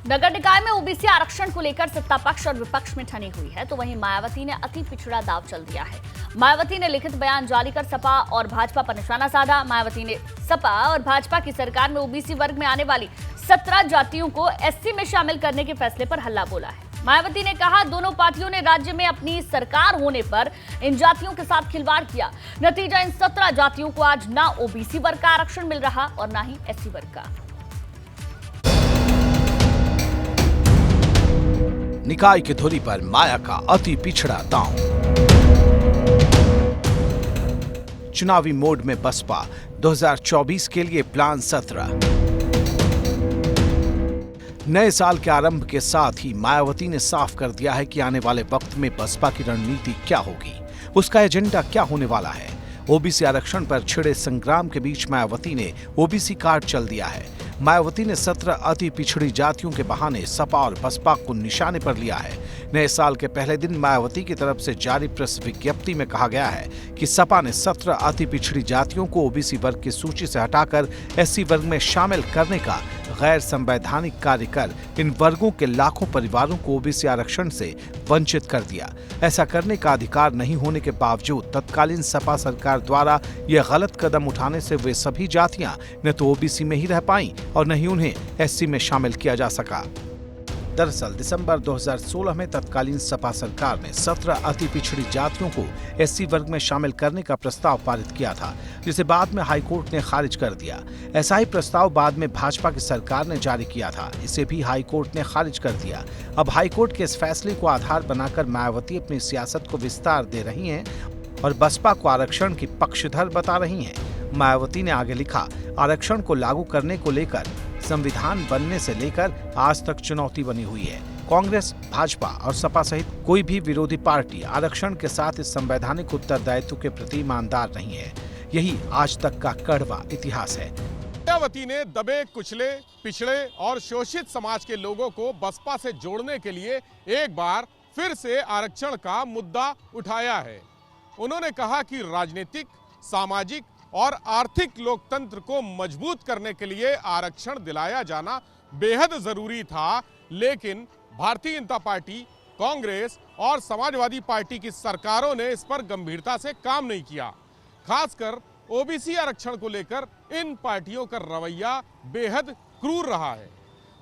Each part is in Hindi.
नगर निकाय में ओबीसी आरक्षण को लेकर सत्ता पक्ष और विपक्ष में ठनी हुई है, तो वहीं मायावती ने अति पिछड़ा दाव चल दिया है। मायावती ने लिखित बयान जारी कर सपा और भाजपा पर निशाना साधा। मायावती ने सपा और भाजपा की सरकार में ओबीसी वर्ग में आने वाली 17 जातियों को एससी में शामिल करने के फैसले पर हल्ला बोला है। मायावती ने कहा, दोनों पार्टियों ने राज्य में अपनी सरकार होने पर इन जातियों के साथ खिलवाड़ किया। नतीजा, इन 17 जातियों को आज ना ओबीसी वर्ग का आरक्षण मिल रहा और ना ही एससी वर्ग का। निकाय की धुरी पर माया का अति पिछड़ा दांव। चुनावी मोड में बसपा 2024 के लिए प्लान 17। नए साल के आरंभ के साथ ही मायावती ने साफ कर दिया है कि आने वाले वक्त में बसपा की रणनीति क्या होगी, उसका एजेंडा क्या होने वाला है। ओबीसी आरक्षण पर छिड़े संग्राम के बीच मायावती ने ओबीसी कार्ड चल दिया है। मायावती ने 17 अति पिछड़ी जातियों के बहाने सपा और बसपा को निशाने पर लिया है। नए साल के पहले दिन मायावती की तरफ से जारी प्रेस विज्ञप्ति में कहा गया है कि सपा ने 17 अति पिछड़ी जातियों को ओबीसी वर्ग की सूची से हटाकर एससी वर्ग में शामिल करने का गैर संवैधानिक कार्य कर इन वर्गों के लाखों परिवारों को ओबीसी आरक्षण से वंचित कर दिया। ऐसा करने का अधिकार नहीं होने के बावजूद तत्कालीन सपा सरकार द्वारा यह गलत कदम उठाने से वे सभी जातियां न तो ओबीसी में ही रह पाईं और न ही उन्हें एससी में शामिल किया जा सका। दरअसल दिसंबर 2016 में तत्कालीन सपा सरकार ने 17 अति पिछड़ी जातियों को एससी वर्ग में शामिल करने का प्रस्ताव पारित किया था, जिसे बाद में हाईकोर्ट ने खारिज कर दिया। ऐसा ही प्रस्ताव बाद में भाजपा की सरकार ने जारी किया था, इसे भी हाईकोर्ट ने खारिज कर दिया। अब हाईकोर्ट के इस फैसले को आधार बनाकर मायावती अपनी सियासत को विस्तार दे रही हैं और बसपा को आरक्षण की पक्षधर बता रही हैं। मायावती ने आगे लिखा, आरक्षण को लागू करने को लेकर संविधान बनने से लेकर आज तक चुनौती बनी हुई है। कांग्रेस, भाजपा और सपा सहित कोई भी विरोधी पार्टी आरक्षण के साथ इस संवैधानिक उत्तरदायित्व के प्रति ईमानदार नहीं है। यही आज तक का कड़वा इतिहास है। मायावती ने दबे, कुचले, पिछड़े और शोषित समाज के लोगों को बसपा से जोड़ने के लिए एक बार फिर से आरक्षण का मुद्दा उठाया है। उन्होंने कहा कि राजनीतिक, सामाजिक और आर्थिक लोकतंत्र को मजबूत करने के लिए आरक्षण दिलाया जाना बेहद जरूरी था, लेकिन भारतीय जनता पार्टी, कांग्रेस और समाजवादी पार्टी की सरकारों ने इस पर गंभीरता से काम नहीं किया। खासकर ओबीसी आरक्षण को लेकर इन पार्टियों का रवैया बेहद क्रूर रहा है।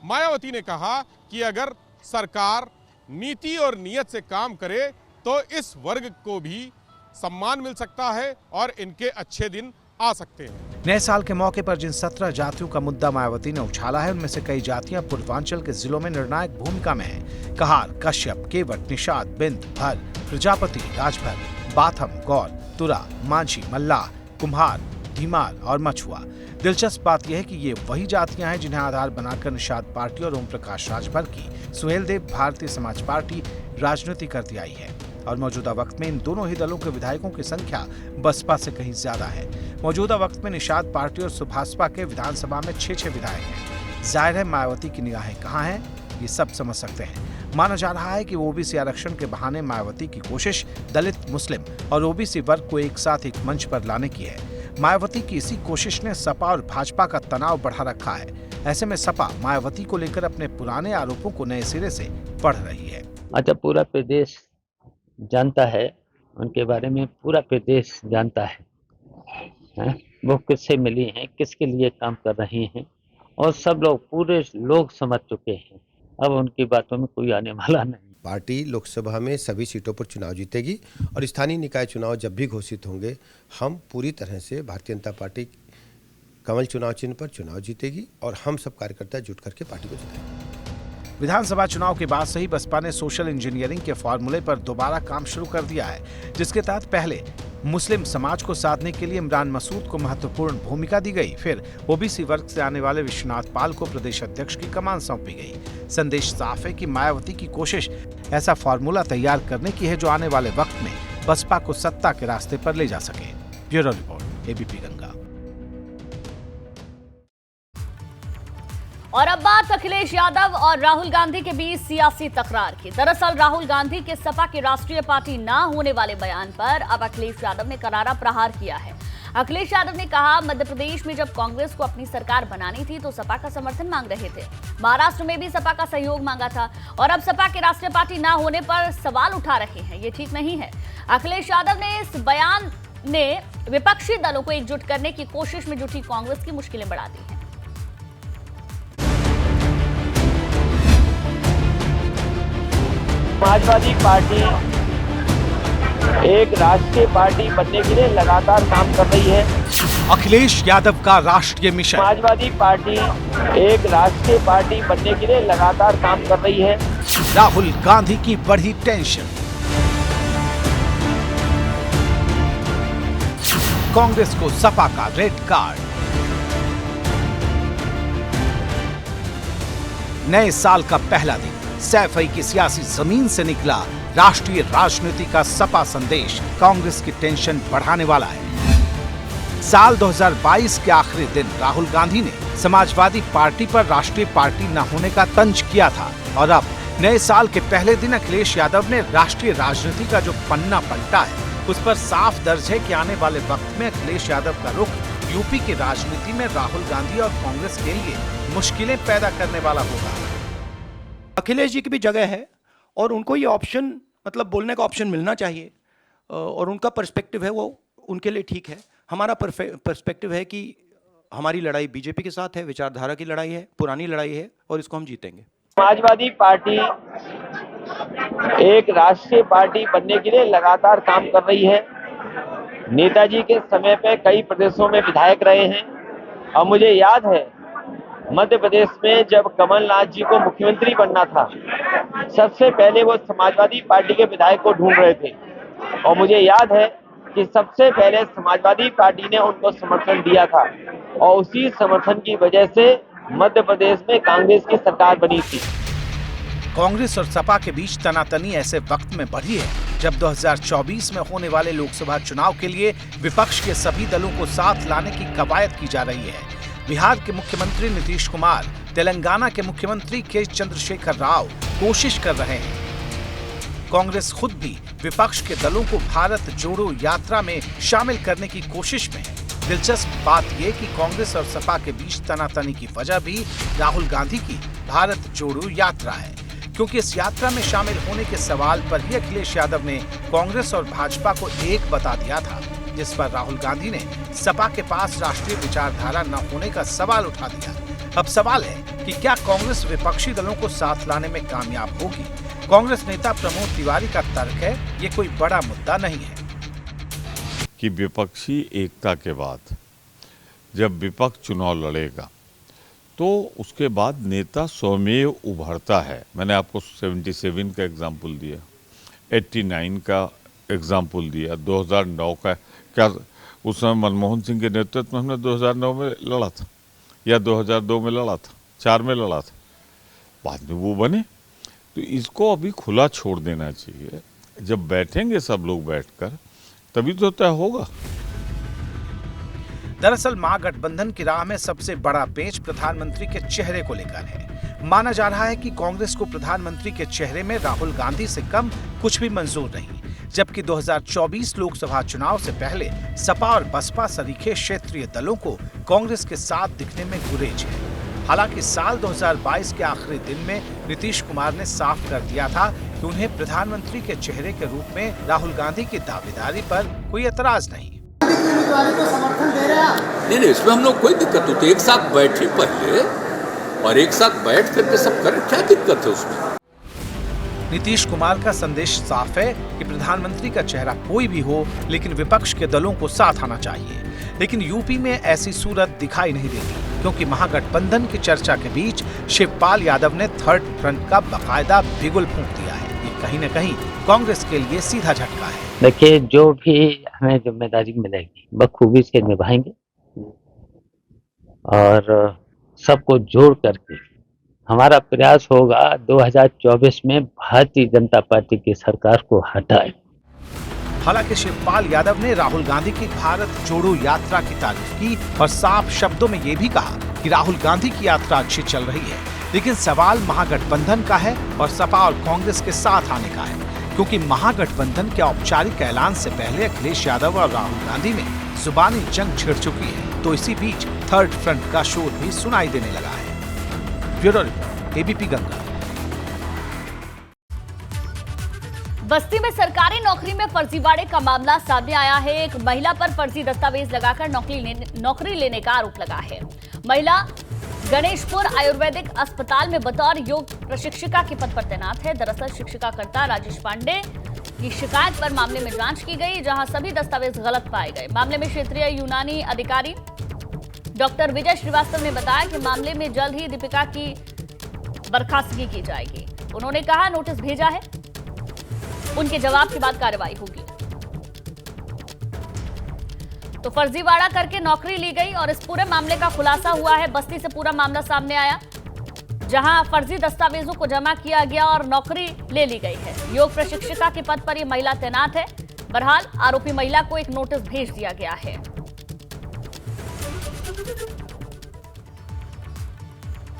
मायावती ने कहा कि अगर सरकार नीति और नियत से काम करे तो इस वर्ग को भी सम्मान मिल सकता है और इनके अच्छे दिन आ सकते हैं। नए साल के मौके पर जिन 17 जातियों का मुद्दा मायावती ने उछाला है, उनमें से कई जातियां पूर्वांचल के जिलों में निर्णायक भूमिका में हैं। कहार, कश्यप, केवट, निषाद, बिंद, भर, प्रजापति, राजभर, बाथम, गौर, तुरा, मांझी, मल्लाह, कुम्हार, धीमार और मछुआ। दिलचस्प बात यह है कि ये वही जातियां हैं जिन्हें आधार बनाकर निषाद पार्टी और ओम प्रकाश राजभर की सुहेलदेव भारतीय समाज पार्टी राजनीति करती आई है और मौजूदा वक्त में इन दोनों ही दलों के विधायकों की संख्या बसपा से कहीं ज्यादा है। मौजूदा वक्त में निषाद पार्टी और सुभाषपा के विधानसभा में 6 विधायक हैं। जाहिर है मायावती की निगाहें कहाँ हैं, ये सब समझ सकते हैं। माना जा रहा है कि ओबीसी आरक्षण के बहाने मायावती की कोशिश दलित, मुस्लिम और ओबीसी वर्ग को एक साथ एक मंच पर लाने की है। मायावती की इसी कोशिश ने सपा और भाजपा का तनाव बढ़ा रखा है। ऐसे में सपा मायावती को लेकर अपने पुराने आरोपों को नए सिरे से पढ़ रही है। अच्छा, पूरा प्रदेश जानता है उनके बारे में, पूरा प्रदेश जानता है वो किससे मिली हैं, किसके लिए काम कर रही हैं, और सब लोग, पूरे लोग समझ चुके हैं। अब उनकी बातों में कोई आने वाला नहीं। पार्टी लोकसभा में सभी सीटों पर चुनाव जीतेगी और स्थानीय निकाय चुनाव जब भी घोषित होंगे, हम पूरी तरह से भारतीय जनता पार्टी कमल चुनाव चिन्ह पर चुनाव जीतेगी और हम सब कार्यकर्ता जुट करके पार्टी को जिताएंगे। विधानसभा चुनाव के बाद से ही बसपा ने सोशल इंजीनियरिंग के फॉर्मूले पर दोबारा काम शुरू कर दिया है, जिसके तहत पहले मुस्लिम समाज को साधने के लिए इमरान मसूद को महत्वपूर्ण भूमिका दी गई। फिर ओबीसी वर्ग से आने वाले विश्वनाथ पाल को प्रदेश अध्यक्ष की कमान सौंपी गई। संदेश साफ है कि मायावती की कोशिश ऐसा फॉर्मूला तैयार करने की है जो आने वाले वक्त में बसपा को सत्ता के रास्ते पर ले जा सके। Bureau report, ABP Ganga. और अब बात अखिलेश यादव और राहुल गांधी के बीच सियासी तकरार की। दरअसल राहुल गांधी के सपा की राष्ट्रीय पार्टी ना होने वाले बयान पर अब अखिलेश यादव ने करारा प्रहार किया है। अखिलेश यादव ने कहा, मध्य प्रदेश में जब कांग्रेस को अपनी सरकार बनानी थी तो सपा का समर्थन मांग रहे थे। महाराष्ट्र में भी सपा का सहयोग मांगा था और अब सपा के राष्ट्रीय पार्टी ना होने पर सवाल उठा रहे हैं। ये ठीक नहीं है। अखिलेश यादव ने इस बयान ने विपक्षी दलों को एकजुट करने की कोशिश में जुटी कांग्रेस की मुश्किलें बढ़ा दी हैं। समाजवादी पार्टी एक राष्ट्रीय पार्टी बनने के लिए लगातार काम कर रही है। अखिलेश यादव का राष्ट्रीय मिशन। समाजवादी पार्टी एक राष्ट्रीय पार्टी बनने के लिए लगातार काम कर रही है। राहुल गांधी की बढ़ी टेंशन। कांग्रेस को सपा का रेड कार्ड। नए साल का पहला दिन, सैफई की सियासी जमीन से निकला राष्ट्रीय राजनीति का सपा संदेश कांग्रेस की टेंशन बढ़ाने वाला है। साल 2022 के आखिरी दिन राहुल गांधी ने समाजवादी पार्टी पर राष्ट्रीय पार्टी न होने का तंज किया था और अब नए साल के पहले दिन अखिलेश यादव ने राष्ट्रीय राजनीति का जो पन्ना पलटा है उस पर साफ दर्ज है कि आने वाले वक्त में अखिलेश यादव का रुख यूपी की राजनीति में राहुल गांधी और कांग्रेस के लिए मुश्किलें पैदा करने वाला होगा। अखिलेश जी की भी जगह है और उनको ये ऑप्शन, मतलब बोलने का ऑप्शन मिलना चाहिए और उनका पर्सपेक्टिव है वो उनके लिए ठीक है। हमारा पर्सपेक्टिव है कि हमारी लड़ाई बीजेपी के साथ है, विचारधारा की लड़ाई है, पुरानी लड़ाई है और इसको हम जीतेंगे। समाजवादी पार्टी एक राष्ट्रीय पार्टी बनने के लिए लगातार काम कर रही है। नेताजी के समय पे कई प्रदेशों में विधायक रहे हैं और मुझे याद है मध्य प्रदेश में जब कमलनाथ जी को मुख्यमंत्री बनना था, सबसे पहले वो समाजवादी पार्टी के विधायक को ढूंढ रहे थे और मुझे याद है कि सबसे पहले समाजवादी पार्टी ने उनको समर्थन दिया था और उसी समर्थन की वजह से मध्य प्रदेश में कांग्रेस की सरकार बनी थी। कांग्रेस और सपा के बीच तनातनी ऐसे वक्त में बढ़ी है जब 2024 में होने वाले लोकसभा चुनाव के लिए विपक्ष के सभी दलों को साथ लाने की कवायद की जा रही है। बिहार के मुख्यमंत्री नीतीश कुमार, तेलंगाना के मुख्यमंत्री के चंद्रशेखर राव कोशिश कर रहे हैं। कांग्रेस खुद भी विपक्ष के दलों को भारत जोड़ो यात्रा में शामिल करने की कोशिश में है। दिलचस्प बात यह कि कांग्रेस और सपा के बीच तनातनी की वजह भी राहुल गांधी की भारत जोड़ो यात्रा है, क्योंकि इस यात्रा में शामिल होने के सवाल पर ही अखिलेश यादव ने कांग्रेस और भाजपा को एक बता दिया था, जिस पर राहुल गांधी ने सपा के पास राष्ट्रीय विचारधारा न होने का सवाल उठा दिया। अब सवाल है कि क्या कांग्रेस विपक्षी दलों को साथ लाने में कामयाब होगी? कांग्रेस नेता प्रमोद तिवारी का तर्क है, ये कोई बड़ा मुद्दा नहीं है कि विपक्षी एकता के बाद जब विपक्ष चुनाव लड़ेगा तो उसके बाद नेता स्वमेव उभरता है। मैंने आपको 77 का एग्जाम्पल दिया, 89 का एग्जाम्पल दिया, 2009 का, क्या उस समय मनमोहन सिंह के नेतृत्व में हमने 2009 में लड़ा था या 2002 में लड़ा था, 4 में लड़ा था, बाद में वो बने। तो इसको अभी खुला छोड़ देना चाहिए। जब बैठेंगे सब लोग बैठकर तभी तो तय होगा। दरअसल महागठबंधन की राह में सबसे बड़ा पेच प्रधानमंत्री के चेहरे को लेकर है। माना जा रहा है कि कांग्रेस को प्रधानमंत्री के चेहरे में राहुल गांधी से कम कुछ भी मंजूर नहीं, जबकि 2024 लोकसभा चुनाव से पहले सपा और बसपा सरीखे क्षेत्रीय दलों को कांग्रेस के साथ दिखने में गुरेज है। हालांकि साल 2022 के आखिरी दिन में नीतीश कुमार ने साफ कर दिया था कि उन्हें प्रधानमंत्री के चेहरे के रूप में राहुल गांधी की दावेदारी पर कोई एतराज नहीं। नहीं, इसमें हम लोग कोई दिक्कत होती, एक साथ बैठे पहले और एक साथ बैठ करके सब करें, क्या दिक्कत है उसमें? नीतीश कुमार का संदेश साफ है कि प्रधानमंत्री का चेहरा कोई भी हो, लेकिन विपक्ष के दलों को साथ आना चाहिए। लेकिन यूपी में ऐसी सूरत दिखाई नहीं देती, क्योंकि महागठबंधन की चर्चा के बीच शिवपाल यादव ने थर्ड फ्रंट का बाकायदा बिगुल फूंक दिया है। ये कहीं न कहीं कांग्रेस के लिए सीधा झटका है। देखिए, जो भी हमें जिम्मेदारी मिलेगी बखूबी से निभाएंगे और सबको जोड़ करके हमारा प्रयास होगा 2024 में भारतीय जनता पार्टी की सरकार को हटाए। हालांकि शिवपाल यादव ने राहुल गांधी की भारत जोड़ो यात्रा की तारीफ की और साफ शब्दों में ये भी कहा कि राहुल गांधी की यात्रा अच्छी चल रही है, लेकिन सवाल महागठबंधन का है और सपा और कांग्रेस के साथ आने का है, क्योंकि महागठबंधन के औपचारिक ऐलान से पहले अखिलेश यादव और राहुल गांधी ने जुबानी जंग छिड़ चुकी है, तो इसी बीच थर्ड फ्रंट का शोर भी सुनाई देने लगा है। Bureau report, ABP Ganga. बस्ती में सरकारी नौकरी में फर्जीवाड़े का मामला सामने आया है। एक महिला पर फर्जी दस्तावेज लगाकर नौकरी लेने का आरोप लगा है। महिला गणेशपुर आयुर्वेदिक अस्पताल में बतौर योग प्रशिक्षिका के पद पर तैनात है। दरअसल शिक्षिकाकर्ता राजेश पांडे की शिकायत पर मामले में जांच की गई, जहां सभी दस्तावेज गलत पाए गए। मामले में क्षेत्रीय यूनानी अधिकारी डॉक्टर विजय श्रीवास्तव ने बताया कि मामले में जल्द ही दीपिका की बर्खास्तगी की जाएगी। उन्होंने कहा नोटिस भेजा है, उनके जवाब के बाद कार्रवाई होगी। तो फर्जीवाड़ा करके नौकरी ली गई और इस पूरे मामले का खुलासा हुआ है। बस्ती से पूरा मामला सामने आया, जहां फर्जी दस्तावेजों को जमा किया गया और नौकरी ले ली गई है। योग प्रशिक्षिका के पद पर यह महिला तैनात है। बहरहाल आरोपी महिला को एक नोटिस भेज दिया गया है।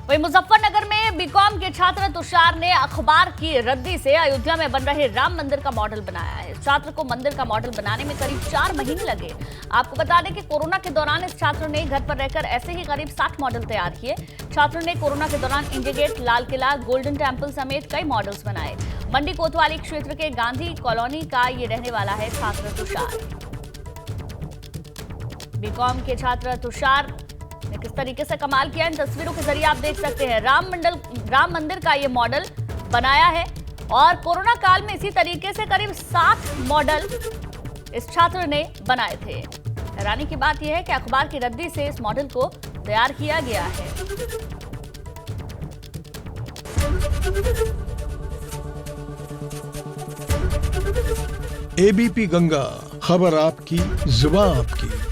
वहीं मुजफ्फरनगर में बीकॉम के छात्र तुषार ने अखबार की रद्दी से अयोध्या में बन रहे राम मंदिर का मॉडल बनाया है। छात्र को मंदिर का मॉडल बनाने में करीब 4 महीने लगे। आपको बता दें कि कोरोना के दौरान इस छात्र ने घर पर रहकर ऐसे ही करीब 60 मॉडल तैयार किए। छात्र ने कोरोना के दौरान India gate, Lal Qila, golden temple समेत कई मॉडल्स बनाए। मंडी कोतवाली क्षेत्र के गांधी कॉलोनी का ये रहने वाला है छात्र तुषार। बीकॉम के छात्र तुषार ने किस तरीके से कमाल किया, इन तस्वीरों के जरिए आप देख सकते हैं। राम मंदिर का ये मॉडल बनाया है और कोरोना काल में इसी तरीके से करीब 60 मॉडल इस छात्र ने बनाए थे। हैरानी की बात यह है कि अखबार की रद्दी से इस मॉडल को तैयार किया गया है। एबीपी गंगा, खबर आपकी, जुबान आपकी।